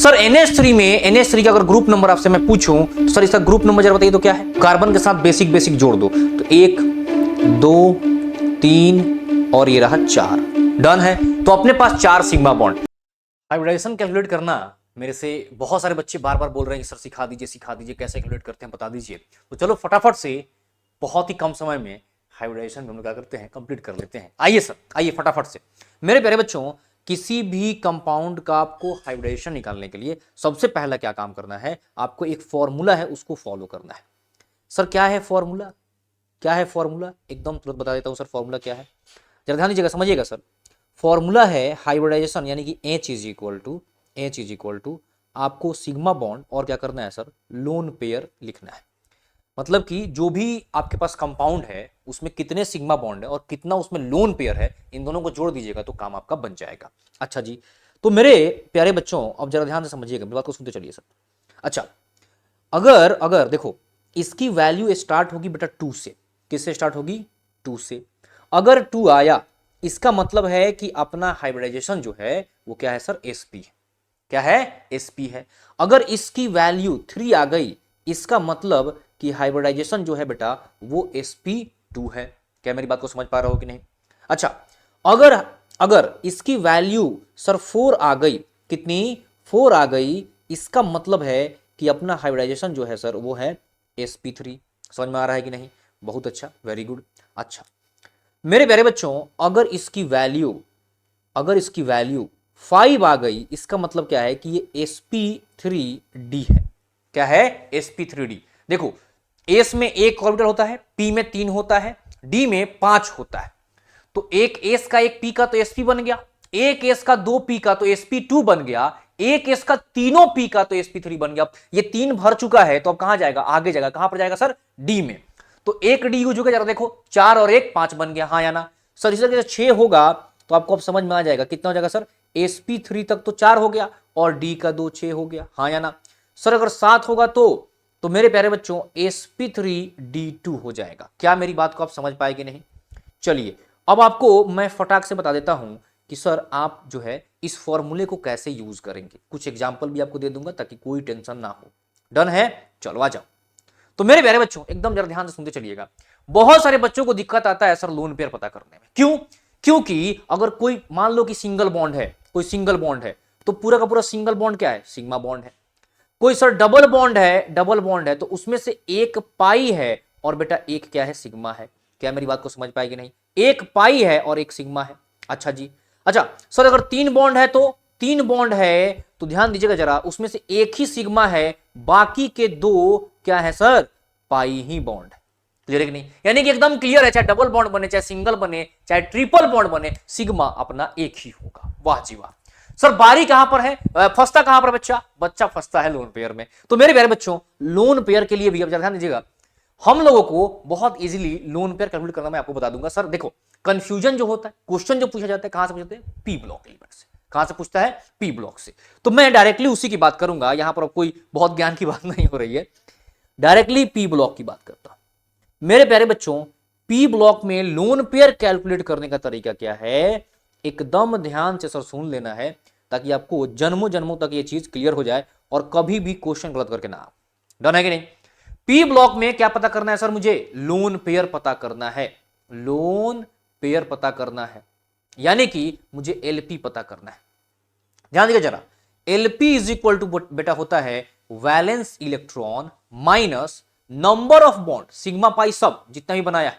Sir NH3 में NH3 का अगर ग्रुप नंबर आपसे मैं पूछूं तो सर इसका ग्रुप नंबर जरा बताइए तो क्या है। कार्बन के साथ बेसिक जोड़ दो तो 1 2 3 और ये रहा 4। डन है। तो अपने पास 4 सिग्मा बॉन्ड। हाइब्रिडाइजेशन कैलकुलेट करना मेरे से बहुत सारे बच्चे बार बार बोल रहे हैं कि सर सिखा दीजिए कैसे कैलकुलेट करते हैं बता दीजिए। तो चलो फटाफट से बहुत ही कम समय में हाइब्रिडाइजेशन हम लोग क्या करते हैं कंप्लीट कर लेते हैं। आइए सर आइए फटाफट से मेरे प्यारे बच्चों, किसी भी कंपाउंड का आपको हाइब्रिडाइजेशन निकालने के लिए सबसे पहला क्या काम करना है, आपको एक फॉर्मूला है उसको फॉलो करना है। सर क्या है फॉर्मूला, क्या है फॉर्मूला, एकदम तुरंत बता देता हूं सर फॉर्मूला क्या है, जरा ध्यान दीजिएगा समझिएगा सर। फॉर्मूला है हाइब्रिडाइजेशन यानी कि H इज इक्वल टू आपको सिग्मा बॉन्ड और क्या करना है सर, लोन पेयर लिखना है। मतलब कि जो भी आपके पास कंपाउंड है उसमें कितने सिग्मा बॉन्ड है और कितना उसमें लोन पेयर है, इन दोनों को जोड़ दीजिएगा तो काम आपका बन जाएगा। अच्छा जी, तो मेरे प्यारे बच्चों अब जरा ध्यान से समझिएगा, मेरी बात को सुनते चलिए सर। अच्छा, अगर अगर देखो इसकी वैल्यू स्टार्ट होगी बेटा 2 से, किससे स्टार्ट होगी, 2 से। अगर 2 आया इसका मतलब है कि अपना हाइब्रिडाइजेशन जो है वो क्या है सर, sp है। क्या है, sp है। अगर इसकी वैल्यू 3 आ गई इसका मतलब कि हाइब्रिडाइजेशन जो है बेटा वो sp2 है। क्या मेरी बात को समझ पा रहे हो कि नहीं। अच्छा, अगर अगर इसकी वैल्यू सर 4 आ गई, कितनी, 4 आ गई, इसका मतलब है कि अपना हाइब्रिडाइजेशन जो है सर वो है sp3। समझ में आ रहा है कि नहीं, बहुत अच्छा, वेरी गुड। अच्छा मेरे प्यारे बच्चों, अगर इसकी वैल्यू 5 आ गई इसका मतलब क्या है कि ये sp3d है। क्या है, sp3d। देखो एस में 1 ऑर्बिटल होता है, पी में 3 होता है, डी में 5 होता है। तो एक एस का 1 पी का तो sp बन गया, एक एस का 2 पी का तो sp2 बन गया, एक एस का तीनों पी का तो sp3 बन गया। ये 3 भर चुका है तो अब कहां जाएगा, आगे जाएगा, कहां पर जाएगा सर, डी में। तो एक डी यूज हो गया, जरा देखो 4 और 1 5 बन गया, हाँ या ना सर। इसी तरह से 6 होगा तो आपको अब समझ में आ जाएगा कितना हो जाएगा सर, sp3 तक तो 4 हो गया और डी का 2 6 हो गया, हाँ या ना सर। अगर 7 होगा तो मेरे प्यारे बच्चों sp3d2 हो जाएगा। क्या मेरी बात को आप समझ पाए कि नहीं। चलिए अब आपको मैं फटाक से बता देता हूं कि सर आप जो है इस फॉर्मूले को कैसे यूज करेंगे, कुछ एग्जांपल भी आपको दे दूंगा ताकि कोई टेंशन ना हो। डन है, चलो आ जाओ। तो मेरे प्यारे बच्चों एकदम जरा ध्यान से सुनते चलिएगा। बहुत सारे बच्चों को दिक्कत आता है सर लोन पेयर पता करने में, क्यों, क्योंकि अगर कोई मान लो कि सिंगल बॉन्ड है, कोई सिंगल बॉन्ड है तो पूरा का पूरा सिंगल बॉन्ड क्या है, सिग्मा बॉन्ड है। कोई सर डबल बॉन्ड है तो उसमें से एक पाई है और बेटा एक क्या है, सिग्मा है। क्या मेरी बात को समझ पाएगी नहीं, एक पाई है और एक सिग्मा है। अच्छा जी, अच्छा सर अगर 3 बॉन्ड है तो 3 बॉन्ड है तो ध्यान दीजिएगा जरा, उसमें से एक ही सिग्मा है, बाकी के 2 क्या है सर, पाई ही बॉन्ड है। क्लियर है कि नहीं, यानी कि एकदम क्लियर है, चाहे डबल बॉन्ड बने, चाहे सिंगल बने, चाहे ट्रिपल बॉन्ड बने, सिग्मा अपना एक ही होगा। वाह जी वाह। सर बारी कहां पर है, फंसता कहां पर बच्चा, बच्चा फंसता है लोन पेयर में। तो मेरे प्यारे बच्चों लोन पेयर के लिए भी अब ध्यान दीजिएगा, हम लोगों को बहुत इजीली लोन पेयर कैलकुलेट करना मैं आपको बता दूंगा। सर देखो कंफ्यूजन जो होता है, क्वेश्चन जो पूछा जाता है कहां से पूछते हैं, पी ब्लॉक एलिमेंट से। कहां से पूछता है, पी ब्लॉक से। तो मैं डायरेक्टली उसी की बात करूंगा, यहां पर कोई बहुत ज्ञान की बात नहीं हो रही है, डायरेक्टली पी ब्लॉक की बात करता हूं। मेरे प्यारे बच्चों पी ब्लॉक में लोन पेयर कैलकुलेट करने का तरीका क्या है, एकदम ध्यान से सर सुन लेना है ताकि आपको जन्मों जन्मों तक ये चीज क्लियर हो जाए और कभी भी क्वेश्चन गलत करके ना आओ। डन है कि नहीं। पी ब्लॉक में क्या पता करना है सर, मुझे लोन पेयर पता करना है, लोन पेयर पता करना है, यानी कि मुझे एलपी पता करना है। ध्यान दीजिए जरा, एलपी इज इक्वल टू बेटा होता है valence electron minus number of bond, sigma pi सब जितना भी बनाया है,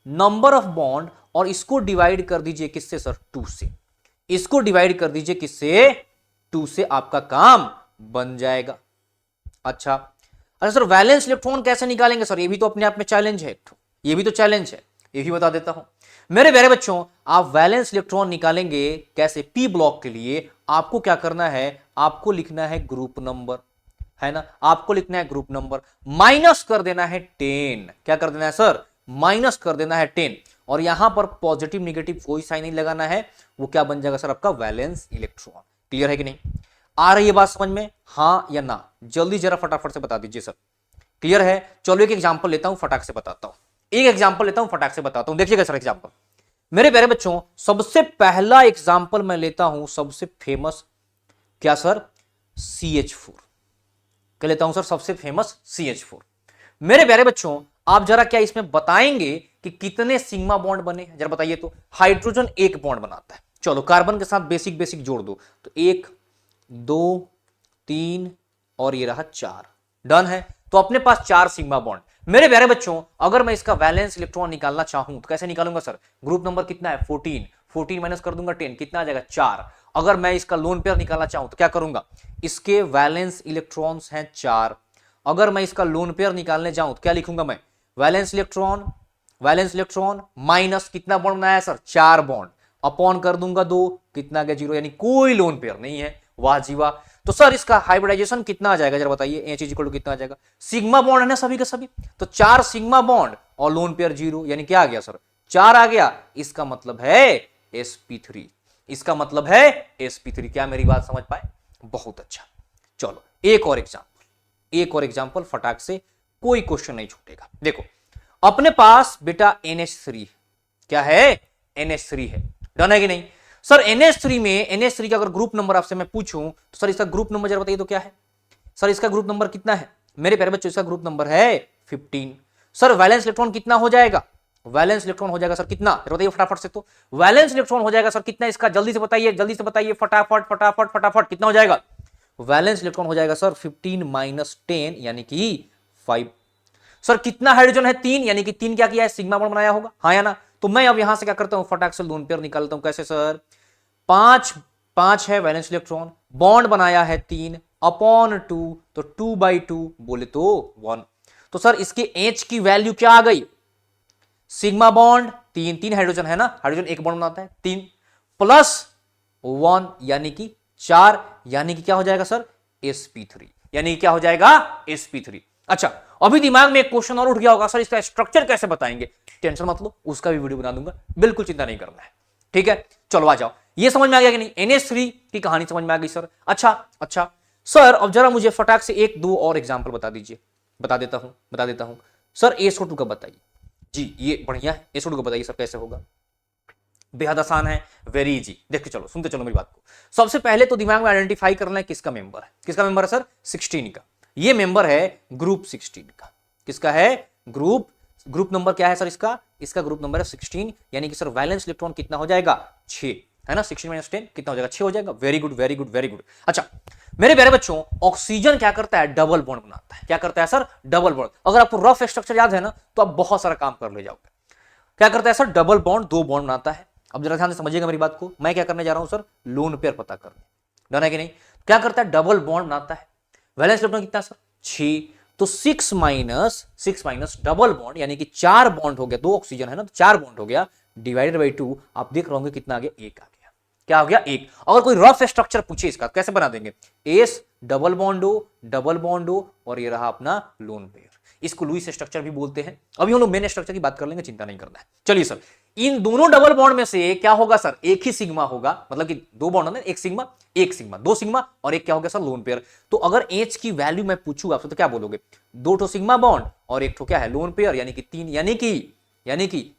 नंबर ऑफ बॉन्ड, और इसको डिवाइड कर दीजिए किससे सर, 2 से। इसको डिवाइड कर दीजिए किससे, 2 से, आपका काम बन जाएगा। अच्छा अच्छा सर वैलेंस इलेक्ट्रॉन कैसे निकालेंगे सर, ये भी तो अपने आप में चैलेंज है, ये भी तो चैलेंज है, ये भी बता देता हूं। मेरे प्यारे बच्चों आप वैलेंस इलेक्ट्रॉन निकालेंगे कैसे, पी ब्लॉक के लिए आपको क्या करना है, आपको लिखना है ग्रुप नंबर, है ना, आपको लिखना है ग्रुप नंबर, माइनस कर देना है 10। क्या कर देना है सर, माइनस कर देना है 10, और यहां पर पॉजिटिव निगेटिव कोई साइन नहीं लगाना है, वो क्या बन जाएगा सर, आपका वैलेंस इलेक्ट्रॉन। क्लियर है कि नहीं, आ रही है बात समझ में, हाँ या ना, जल्दी जरा फटाफट से बता दीजिए सर। क्लियर है, चलो एक एग्जांपल लेता हूं, फटाक से बताता हूं, एक एग्जांपल लेता हूं, फटाक से बताता हूं, देखिएगा सर एग्जांपल। मेरे प्यारे बच्चों सबसे पहला एग्जांपल मैं लेता हूं, सबसे फेमस, क्या सर, CH4 कह लेता हूं सर, सबसे फेमस CH4। मेरे प्यारे बच्चों, आप जरा क्या इसमें बताएंगे कि कितने सिग्मा बॉन्ड बने हैं, जरा बताइए तो। हाइड्रोजन एक बॉन्ड बनाता है, चलो कार्बन के साथ बेसिक बेसिक जोड़ दो, तो 1 2 3 और ये रहा 4, डन है। तो अपने पास 4 सिग्मा बॉन्ड। मेरे प्यारे बच्चों, अगर मैं इसका वैलेंस इलेक्ट्रॉन निकालना चाहूं तो कैसे निकालूंगा सर? ग्रुप नंबर कितना है? 14 माइनस कर दूंगा 10, कितना आ जाएगा? 4। अगर मैं इसका लोन पेयर निकालना चाहूं तो क्या करूंगा? इसके वैलेंस इलेक्ट्रॉन्स हैं 4। अगर मैं इसका लोन पेयर निकालने जाऊं तो क्या लिखूंगा मैं? वैलेंस इलेक्ट्रॉन माइनस कितना बॉन्ड बनाया सर? 4 बॉन्ड, अपॉन कर दूंगा 2, कितना आ गया? 0, यानी कोई लोन पेयर नहीं है। वाह जी वाह। तो सर इसका हाइब्रिडाइजेशन कितना आ जाएगा, जरा बताइए। एच इज इक्वल टू कितना आ जाएगा? सिग्मा बॉन्ड है ना सभी के सभी, तो 4 सिग्मा बॉन्ड और लोन पेयर 0, यानी क्या आ गया सर? 4 आ गया। इसका मतलब है sp3, इसका मतलब है sp3। क्या मेरी बात समझ पाए? बहुत अच्छा। चलो एक और एग्जांपल फटाक से, कोई क्वेश्चन नहीं छूटेगा। देखो अपने पास बेटा NH3, क्या है? NH3 है, डन है कि नहीं? सर NH3 का अगर ग्रुप नंबर आपसे मैं पूछूं तो सर इसका ग्रुप नंबर जरा बताइए तो क्या है? सर इसका ग्रुप नंबर कितना है मेरे प्यारे बच्चों? इसका ग्रुप नंबर है 15। सर वैलेंस इलेक्ट्रॉन कितना हो जाएगा? वैलेंस इलेक्ट्रॉन हो जाएगा सर कितना, बताइए फटाफट से। तो वैलेंस इलेक्ट्रॉन हो जाएगा सर कितना इसका? जल्दी से बताइए फटाफट कितना हो जाएगा? वैलेंस इलेक्ट्रॉन हो जाएगा सर 15 माइनस 10 यानी कि 5। सर कितना हाइड्रोजन है? 3, यानी कि 3 क्या किया है? सिग्मा बॉन्ड बनाया होगा, हाँ या ना? तो मैं अब यहां से क्या करता हूं? फटाक से लोन पेयर निकालता हूं। कैसे सर? 5 है वैलेंस इलेक्ट्रॉन, बॉन्ड बनाया है 3 अपॉन 2, तो 2/2 बोले तो 1। तो सर इसके H की वैल्यू क्या आ गई? सिग्मा बॉन्ड 3 हाइड्रोजन है ना, हाइड्रोजन एक बॉन्ड बनाता है 3 प्लस 1 यानी कि 4, यानी कि क्या हो जाएगा सर? sp3, यानी कि क्या हो जाएगा? sp3। अच्छा अभी दिमाग में एक क्वेश्चन और उठ गया होगा, सर इसका स्ट्रक्चर कैसे बताएंगे? टेंशन मत लो, उसका भी वीडियो बना दूंगा, बिल्कुल चिंता नहीं करना है, ठीक है? चलो आ जाओ, ये समझ में आ गया कि नहीं? NH3 की कहानी समझ में आ गई सर। अच्छा सर अब जरा मुझे फटाक से 1-2 और एग्जाम्पल बता दीजिए। बता देता हूं सर। SO2 का बताइए जी, ये बढ़िया है। SO2 का बताइए सर कैसे होगा? बेहद आसान है, वेरी इजी। देखते चलो, सुनते चलो मेरी बात को। सबसे पहले तो दिमाग में आइडेंटिफाई करना है किसका मेंबर है। किसका मेंबर है सर? 16 का। ये मेंबर है ग्रुप 16 का। किसका है? ग्रुप नंबर क्या है सर इसका ग्रुप नंबर है 16, यानी कि सर वैलेंस इलेक्ट्रॉन कितना हो जाएगा? 6, है ना? 16 माइनस 10 कितना हो जाएगा? 6 हो जाएगा। Very good. अच्छा मेरे प्यारे बच्चों, ऑक्सीजन क्या करता है? डबल बॉन्ड बनाता है। क्या करता है सर? Double bond. अगर आपको रफ स्ट्रक्चर याद है ना तो आप बहुत सारा काम कर ले जाओगे। क्या करता है सर? डबल बॉन्ड, 2 बॉन्ड बनाता है। अब जरा ध्यान से समझिएगा मेरी बात को, मैं क्या करने जा रहा हूं सर? लोन पेयर पता करने, डन है कि नहीं? क्या करता है? डबल बॉन्ड बनाता है। वैलेंस इलेक्ट्रॉन कितना सर? 6, तो 6 माइनस डबल बॉन्ड यानी कि 4 बॉन्ड हो गया। 2 ऑक्सीजन है ना, तो 4 बॉन्ड हो गया, डिवाइडेड बाई 2। आप देख रहे होंगे कितना आ गया? 1 आ गया। क्या हो गया? 1। अगर कोई रफ स्ट्रक्चर पूछे इसका कैसे बना देंगे? एस डबल बॉन्ड ओ और ये रहा अपना लोन पेयर। इसको लुईस स्ट्रक्चर भी बोलते हैं। अभी हम लोग मेन स्ट्रक्चर की बात कर लेंगे, चिंता नहीं करना है। चलिए सर, इन दोनों डबल बॉन्ड में से क्या होगा सर? एक ही सिग्मा होगा, मतलब कि 2 बॉन्ड है, एक सिग्मा 2 सिग्मा और एक क्या हो गया सर? Lone pair. तो अगर H की वैल्यू मैं पूछूं आपसे तो क्या बोलोगे? 2 सिग्मा बॉन्ड और एक क्या है? लोन पेयर, यानी कि 3, यानी कि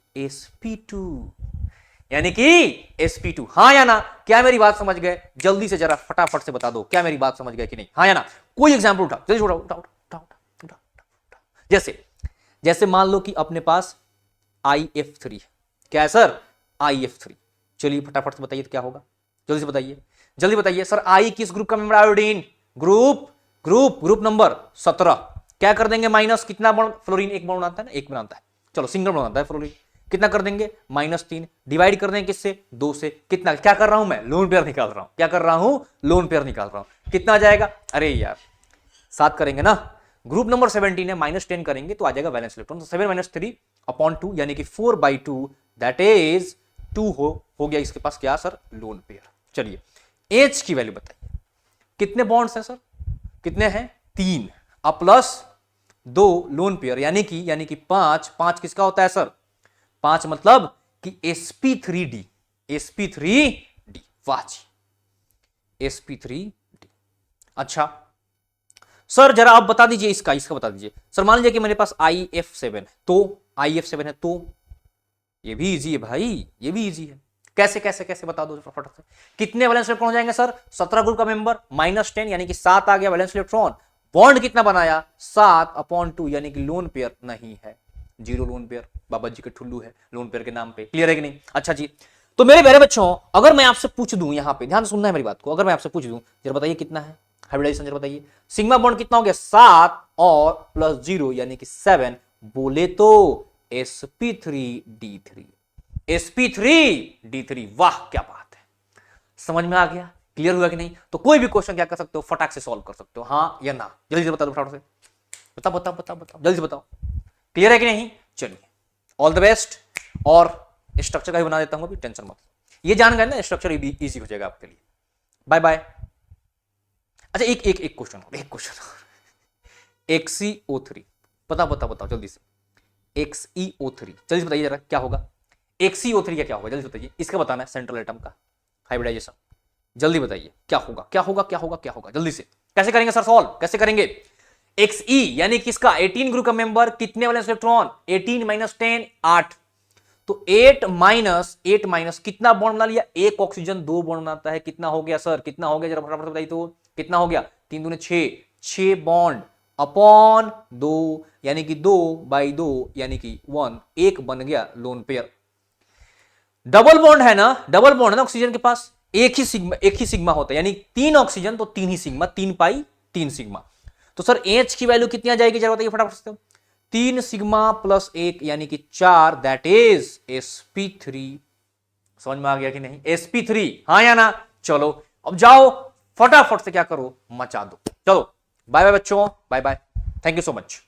sp2, हाँ या ना? क्या मेरी बात समझ गए? जल्दी से जरा फटाफट से बता दो, क्या मेरी बात समझ गए कि नहीं? हाँ या ना? कोई एग्जाम्पल उठा, जल्दी उठाओ। जैसे मान लो कि अपने पास IF3 है। क्या है सर? IF3। चलिए फटाफट से बताइए तो क्या होगा? जल्दी बताइए सर। आई किस ग्रुप का मेंबर? आयोडीन। Group number 17। क्या कर देंगे? माइनस कितना बॉन्ड? फ्लोरीन एक बॉन्ड बनाता है ना, एक बनाता है, चलो सिंगल बनाता है फ्लोरीन। कितना कर देंगे? -3। डिवाइड कर देंगे किससे? 2 से। कितना? क्या कर रहा हूं मैं? लोन पेयर निकाल रहा हूं। क्या कर रहा हूं? लोन पेयर निकाल रहा हूं। कितना आ जाएगा? अरे यार 7 करेंगे ना, ग्रुप नंबर 17 है, -10 करेंगे तो आ जाएगा वैलेंस इलेक्ट्रॉन। 7 - 3 अपॉन 2 यानी कि 4/2, दैट इज 2 हो गया इसके पास क्या सर? Lone pair. चलिए H की वैल्यू बताइए, कितने बॉन्ड्स हैं सर? कितने हैं? 3 प्लस 2 लोन पेयर यानी कि 5 किसका होता है सर? 5 मतलब कि sp3d। वाह जी, sp3d। अच्छा सर जरा आप बता दीजिए इसका बता दीजिए सर। मान लीजिए कि मेरे पास IF7 है, तो ये भी इजी है भाई, ये भी इजी है। कैसे कैसे कैसे बता दो फटाफट से। कितने वैलेंस इलेक्ट्रॉन हो जाएंगे सर? 17 ग्रुप का मेंबर -10 यानी कि 7 आ गया वैलेंस इलेक्ट्रॉन। बॉन्ड कितना बनाया? 7/2 यानी कि लोन पेयर नहीं है, 0 लोन पेयर। बाबा जी के ठुल्लू है लोन पेयर के नाम पे। क्लियर है कि नहीं? अच्छा जी, तो मेरे प्यारे बच्चों अगर मैं आपसे पूछ दूं, यहां पे ध्यान सुनना है मेरी बात को, अगर मैं आपसे पूछ दूं जरा बताइए कितना है हाइब्रिडाइजेशन, जरा बताइए सिग्मा बॉन्ड कितना हो गया? 7 और +0 यानी कि 7, बोले तो sp3d3, sp3d3। वाह क्या बात है, समझ में आ गया? क्लियर हुआ कि नहीं? तो कोई भी क्वेश्चन क्या कर सकते हो, फटाक से सॉल्व कर सकते हो, हाँ या ना। जल्दी से बता दो फटाफट से, बताओ बताओ बताओ बताओ, जल्दी से बताओ। क्लियर है कि नहीं? चलिए ऑल द बेस्ट। और स्ट्रक्चर का ही बना देता हूं अभी, टेंशन मत। ये जान गए ना, स्ट्रक्चर इजी हो जाएगा आपके लिए। Bye bye. अच्छा एक एक एक क्वेश्चन और, एक क्वेश्चन और। XeO3, बताओ बताओ बताओ जल्दी से। XeO3 जल्दी से बताइए जरा क्या होगा। XeO3 का क्या होगा, जल्दी से बताइए। इसका बताना है सेंट्रल एटम का हाइब्रिडाइजेशन। जल्दी बताइए क्या होगा क्या होगा क्या होगा क्या होगा, जल्दी से। कैसे करेंगे सर सॉल्व, कैसे करेंगे? Xe यानी किसका? 18 ग्रुप का मेंबर, कितने वैलेंस इलेक्ट्रॉन? 18 - 10 8। तो 8 माइनस कितना बॉन्ड बना लिया? एक ऑक्सीजन 2 बॉन्ड बनाता है। कितना हो गया सर, कितना हो गया जरा फटाफट बताइए तो। कितना हो गया? 3 दूने 6, 6 बॉन्ड अपॉन 2 यानी कि 2/2 यानी कि 1, एक बन गया लोन पेयर। डबल बॉन्ड है ना, डबल बॉन्ड है ना ऑक्सीजन के पास, एक ही सिग्मा होता है, यानी 3 ऑक्सीजन तो 3 ही सिग्मा, 3 पाई 3 सिग्मा। तो सर एच की वैल्यू कितनी आ जाएगी जरा बताइए फटाफट से। 3 सिग्मा + 1 यानी कि 4, दैट इज sp3। समझ में आ गया कि नहीं? sp3, हाँ या ना? चलो अब जाओ फटाफट से क्या करो, मचा दो। चलो बाय बाय बच्चों, bye bye, thank you so much.